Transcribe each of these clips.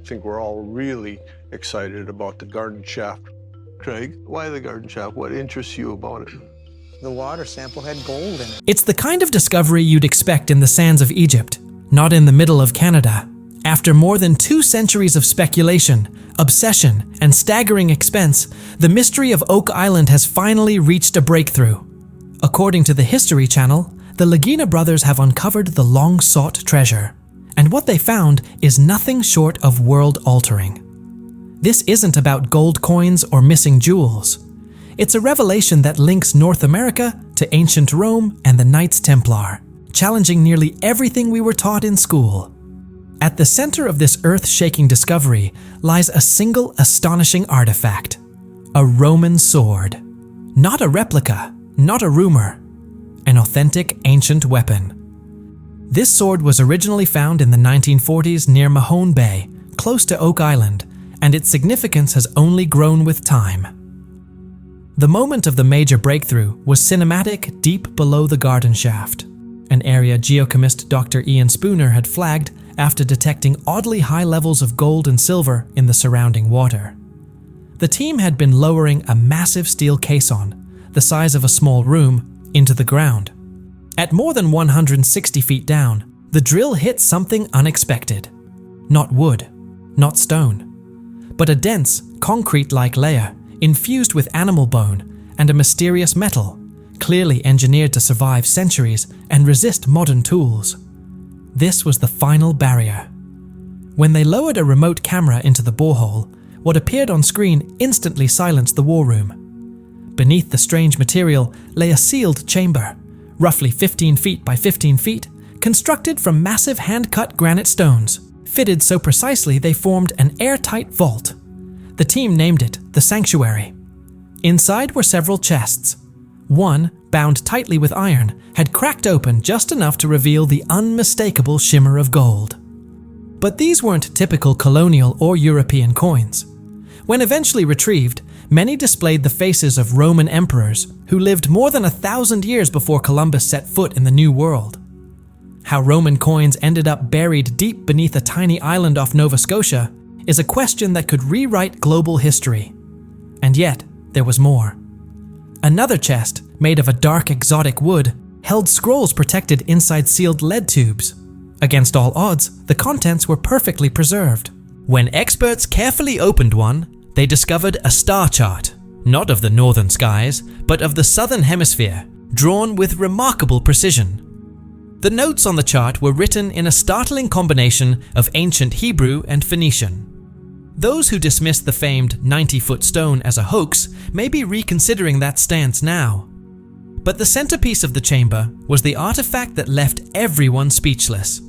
I think we're all really excited about the garden shaft. Craig, why the garden shaft? What interests you about it? The water sample had gold in it. It's the kind of discovery you'd expect in the sands of Egypt, not in the middle of Canada. After more than 2 centuries of speculation, obsession, and staggering expense, the mystery of Oak Island has finally reached a breakthrough. According to the History Channel, the Lagina brothers have uncovered the long-sought treasure, and what they found is nothing short of world-altering. This isn't about gold coins or missing jewels. It's a revelation that links North America to ancient Rome and the Knights Templar, challenging nearly everything we were taught in school. At the center of this earth-shaking discovery lies a single astonishing artifact: a Roman sword. Not a replica, not a rumor, an authentic ancient weapon. This sword was originally found in the 1940s near Mahone Bay, close to Oak Island, and its significance has only grown with time. The moment of the major breakthrough was cinematic deep below the garden shaft, an area geochemist Dr. Ian Spooner had flagged after detecting oddly high levels of gold and silver in the surrounding water. The team had been lowering a massive steel caisson, the size of a small room, into the ground. At more than 160 feet down, the drill hit something unexpected. Not wood, not stone, but a dense, concrete-like layer infused with animal bone and a mysterious metal, clearly engineered to survive centuries and resist modern tools. This was the final barrier. When they lowered a remote camera into the borehole, what appeared on screen instantly silenced the war room. Beneath the strange material lay a sealed chamber, roughly 15 feet by 15 feet, constructed from massive hand-cut granite stones, fitted so precisely they formed an airtight vault. The team named it the Sanctuary. Inside were several chests. One, bound tightly with iron, had cracked open just enough to reveal the unmistakable shimmer of gold. But these weren't typical colonial or European coins. When eventually retrieved, many displayed the faces of Roman emperors who lived more than 1,000 years before Columbus set foot in the New World. How Roman coins ended up buried deep beneath a tiny island off Nova Scotia is a question that could rewrite global history. And yet, there was more. Another chest, made of a dark exotic wood, held scrolls protected inside sealed lead tubes. Against all odds, the contents were perfectly preserved. When experts carefully opened one, they discovered a star chart, not of the northern skies, but of the southern hemisphere, drawn with remarkable precision. The notes on the chart were written in a startling combination of ancient Hebrew and Phoenician. Those who dismissed the famed 90-foot stone as a hoax may be reconsidering that stance now. But the centerpiece of the chamber was the artifact that left everyone speechless.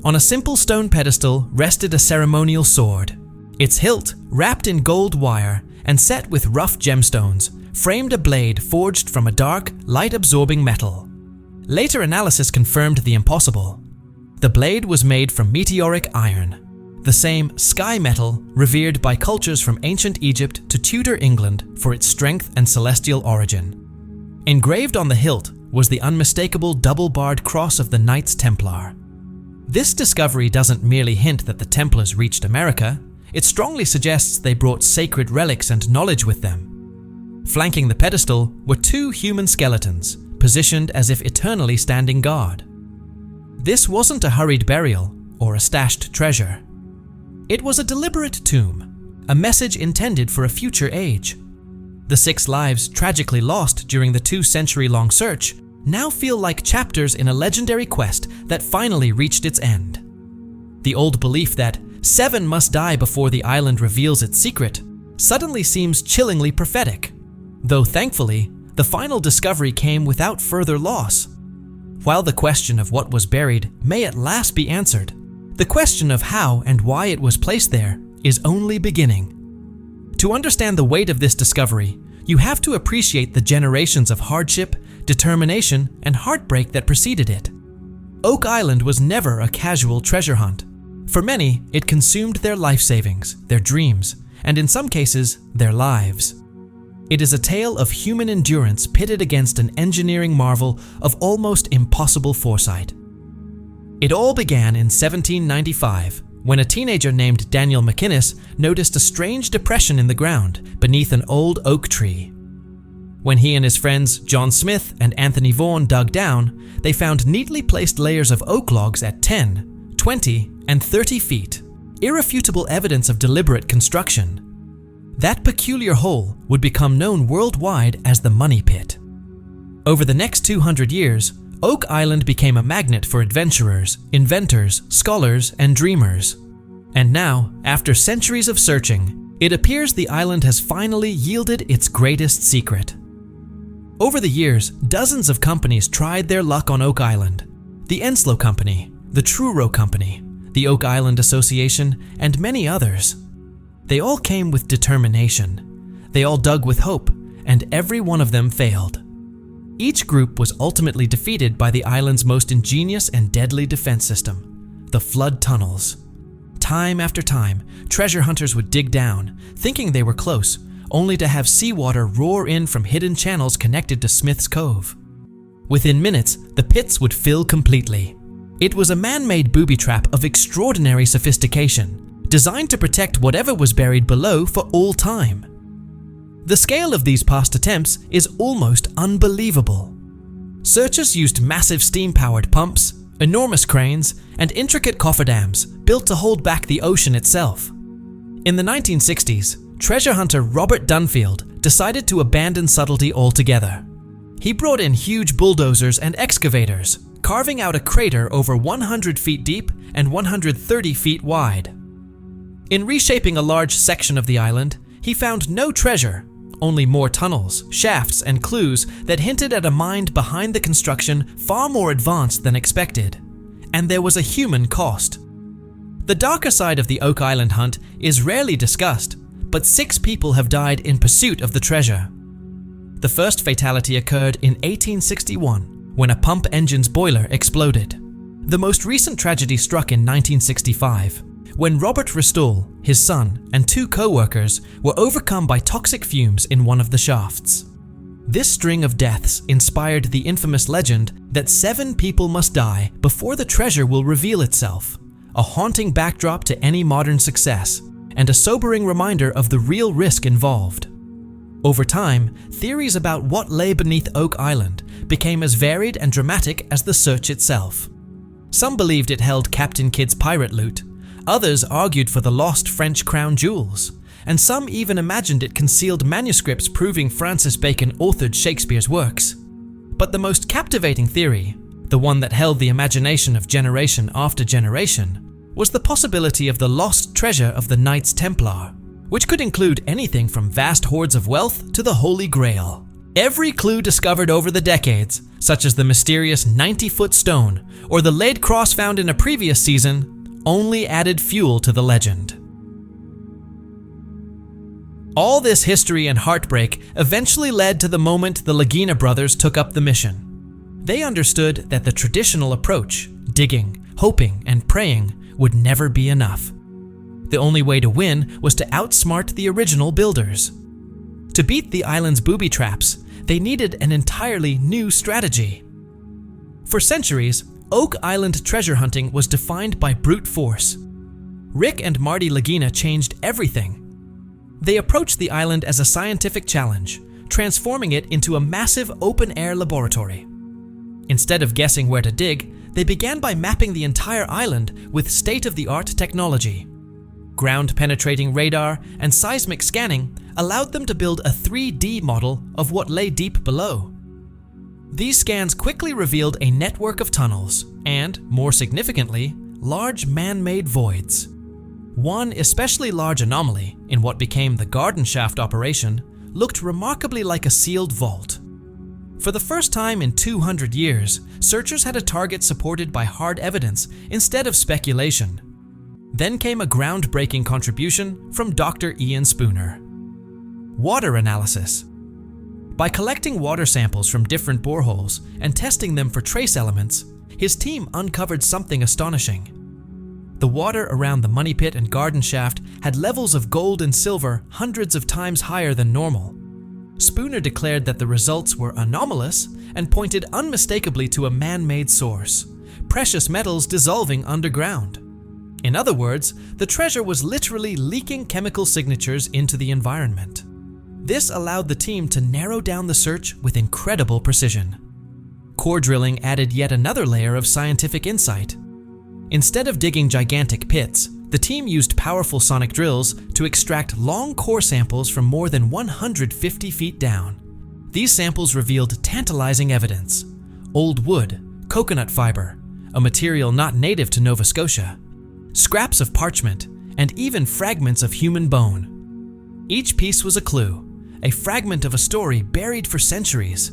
On a simple stone pedestal rested a ceremonial sword. Its hilt, wrapped in gold wire and set with rough gemstones, framed a blade forged from a dark, light-absorbing metal. Later analysis confirmed the impossible. The blade was made from meteoric iron, the same sky metal revered by cultures from ancient Egypt to Tudor England for its strength and celestial origin. Engraved on the hilt was the unmistakable double-barred cross of the Knights Templar. This discovery doesn't merely hint that the Templars reached America, it strongly suggests they brought sacred relics and knowledge with them. Flanking the pedestal were 2 human skeletons, positioned as if eternally standing guard. This wasn't a hurried burial or a stashed treasure. It was a deliberate tomb, a message intended for a future age. The 6 lives tragically lost during the 2-century-long search now feel like chapters in a legendary quest that finally reached its end. The old belief that 7 must die before the island reveals its secret suddenly seems chillingly prophetic, though thankfully, the final discovery came without further loss. While the question of what was buried may at last be answered, the question of how and why it was placed there is only beginning. To understand the weight of this discovery, you have to appreciate the generations of hardship, determination, and heartbreak that preceded it. Oak Island was never a casual treasure hunt. For many, it consumed their life savings, their dreams, and in some cases, their lives. It is a tale of human endurance pitted against an engineering marvel of almost impossible foresight. It all began in 1795, when a teenager named Daniel McInnes noticed a strange depression in the ground beneath an old oak tree. When he and his friends John Smith and Anthony Vaughan dug down, they found neatly placed layers of oak logs at 10, 20, and 30 feet, irrefutable evidence of deliberate construction. That peculiar hole would become known worldwide as the Money Pit. Over the next 200 years, Oak Island became a magnet for adventurers, inventors, scholars, and dreamers. And now, after centuries of searching, it appears the island has finally yielded its greatest secret. Over the years, dozens of companies tried their luck on Oak Island. The Enslow Company, the Truro Company, the Oak Island Association, and many others. They all came with determination. They all dug with hope, and every one of them failed. Each group was ultimately defeated by the island's most ingenious and deadly defense system, the flood tunnels. Time after time, treasure hunters would dig down, thinking they were close, only to have seawater roar in from hidden channels connected to Smith's Cove. Within minutes, the pits would fill completely. It was a man-made booby trap of extraordinary sophistication, designed to protect whatever was buried below for all time. The scale of these past attempts is almost unbelievable. Searchers used massive steam-powered pumps, enormous cranes, and intricate cofferdams built to hold back the ocean itself. In the 1960s, treasure hunter Robert Dunfield decided to abandon subtlety altogether. He brought in huge bulldozers and excavators, carving out a crater over 100 feet deep and 130 feet wide. In reshaping a large section of the island, he found no treasure, only more tunnels, shafts, and clues that hinted at a mind behind the construction far more advanced than expected. And there was a human cost. The darker side of the Oak Island hunt is rarely discussed, but 6 people have died in pursuit of the treasure. The first fatality occurred in 1861, when a pump engine's boiler exploded. The most recent tragedy struck in 1965, when Robert Restall, his son, and 2 co-workers were overcome by toxic fumes in one of the shafts. This string of deaths inspired the infamous legend that 7 people must die before the treasure will reveal itself, a haunting backdrop to any modern success, and a sobering reminder of the real risk involved. Over time, theories about what lay beneath Oak Island became as varied and dramatic as the search itself. Some believed it held Captain Kidd's pirate loot, others argued for the lost French crown jewels, and some even imagined it concealed manuscripts proving Francis Bacon authored Shakespeare's works. But the most captivating theory, the one that held the imagination of generation after generation, was the possibility of the lost treasure of the Knights Templar, which could include anything from vast hoards of wealth to the Holy Grail. Every clue discovered over the decades, such as the mysterious 90-foot stone or the lead cross found in a previous season, only added fuel to the legend. All this history and heartbreak eventually led to the moment the Lagina brothers took up the mission. They understood that the traditional approach, digging, hoping, and praying, would never be enough. The only way to win was to outsmart the original builders. To beat the island's booby traps, they needed an entirely new strategy. For centuries, Oak Island treasure hunting was defined by brute force. Rick and Marty Lagina changed everything. They approached the island as a scientific challenge, transforming it into a massive open-air laboratory. Instead of guessing where to dig, they began by mapping the entire island with state-of-the-art technology. Ground-penetrating radar and seismic scanning allowed them to build a 3D model of what lay deep below. These scans quickly revealed a network of tunnels and, more significantly, large man-made voids. One especially large anomaly, in what became the garden shaft operation, looked remarkably like a sealed vault. For the first time in 200 years, searchers had a target supported by hard evidence instead of speculation. Then came a groundbreaking contribution from Dr. Ian Spooner. Water analysis. By collecting water samples from different boreholes and testing them for trace elements, his team uncovered something astonishing. The water around the money pit and garden shaft had levels of gold and silver hundreds of times higher than normal. Spooner declared that the results were anomalous and pointed unmistakably to a man-made source, precious metals dissolving underground. In other words, the treasure was literally leaking chemical signatures into the environment. This allowed the team to narrow down the search with incredible precision. Core drilling added yet another layer of scientific insight. Instead of digging gigantic pits, the team used powerful sonic drills to extract long core samples from more than 150 feet down. These samples revealed tantalizing evidence: old wood, coconut fiber, a material not native to Nova Scotia, scraps of parchment, and even fragments of human bone. Each piece was a clue, a fragment of a story buried for centuries.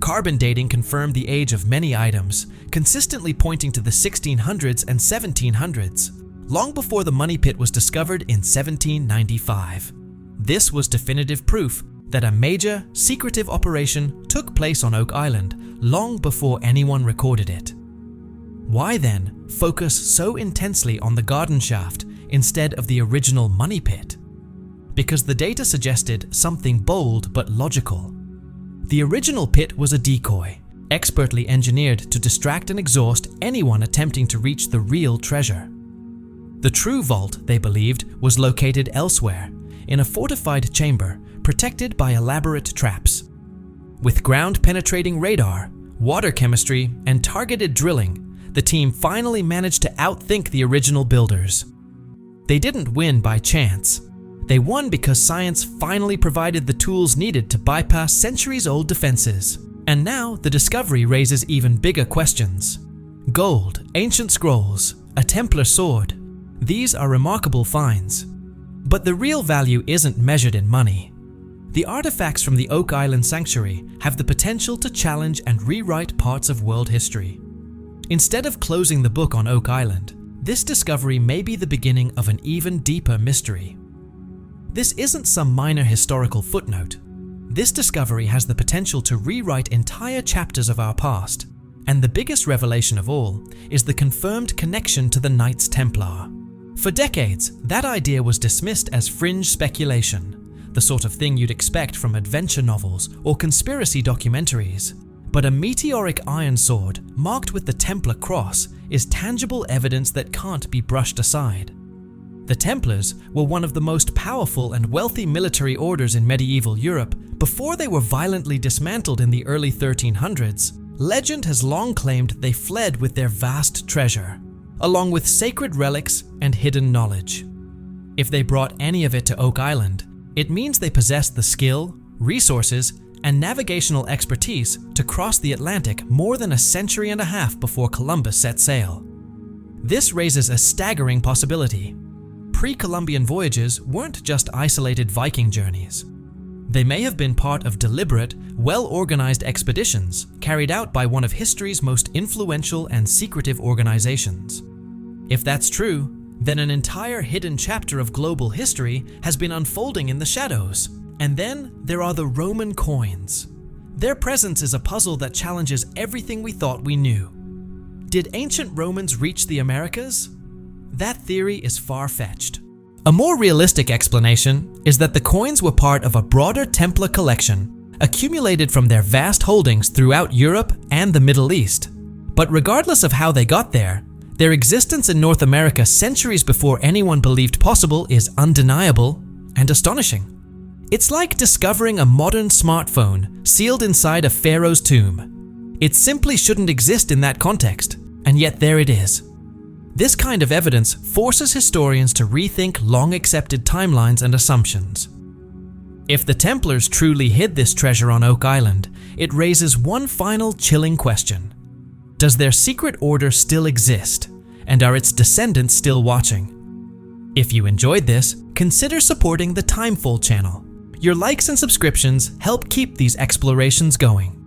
Carbon dating confirmed the age of many items, consistently pointing to the 1600s and 1700s, long before the money pit was discovered in 1795. This was definitive proof that a major, secretive operation took place on Oak Island long before anyone recorded it. Why then focus so intensely on the garden shaft instead of the original money pit? Because the data suggested something bold but logical. The original pit was a decoy, expertly engineered to distract and exhaust anyone attempting to reach the real treasure. The true vault, they believed, was located elsewhere, in a fortified chamber protected by elaborate traps. With ground-penetrating radar, water chemistry, and targeted drilling, the team finally managed to outthink the original builders. They didn't win by chance. They won because science finally provided the tools needed to bypass centuries-old defenses. And now the discovery raises even bigger questions. Gold, ancient scrolls, a Templar sword. These are remarkable finds. But the real value isn't measured in money. The artifacts from the Oak Island Sanctuary have the potential to challenge and rewrite parts of world history. Instead of closing the book on Oak Island, this discovery may be the beginning of an even deeper mystery. This isn't some minor historical footnote. This discovery has the potential to rewrite entire chapters of our past, and the biggest revelation of all is the confirmed connection to the Knights Templar. For decades, that idea was dismissed as fringe speculation, the sort of thing you'd expect from adventure novels or conspiracy documentaries. But a meteoric iron sword marked with the Templar cross is tangible evidence that can't be brushed aside. The Templars were one of the most powerful and wealthy military orders in medieval Europe before they were violently dismantled in the early 1300s. Legend has long claimed they fled with their vast treasure, along with sacred relics and hidden knowledge. If they brought any of it to Oak Island, it means they possessed the skill, resources, and navigational expertise to cross the Atlantic more than a century and a half before Columbus set sail. This raises a staggering possibility. Pre-Columbian voyages weren't just isolated Viking journeys. They may have been part of deliberate, well-organized expeditions carried out by one of history's most influential and secretive organizations. If that's true, then an entire hidden chapter of global history has been unfolding in the shadows. And then there are the Roman coins. Their presence is a puzzle that challenges everything we thought we knew. Did ancient Romans reach the Americas? That theory is far-fetched. A more realistic explanation is that the coins were part of a broader Templar collection, accumulated from their vast holdings throughout Europe and the Middle East. But regardless of how they got there, their existence in North America centuries before anyone believed possible is undeniable and astonishing. It's like discovering a modern smartphone sealed inside a pharaoh's tomb. It simply shouldn't exist in that context, and yet there it is. This kind of evidence forces historians to rethink long-accepted timelines and assumptions. If the Templars truly hid this treasure on Oak Island, it raises one final chilling question. Does their secret order still exist, and are its descendants still watching? If you enjoyed this, consider supporting the Timeful channel. Your likes and subscriptions help keep these explorations going.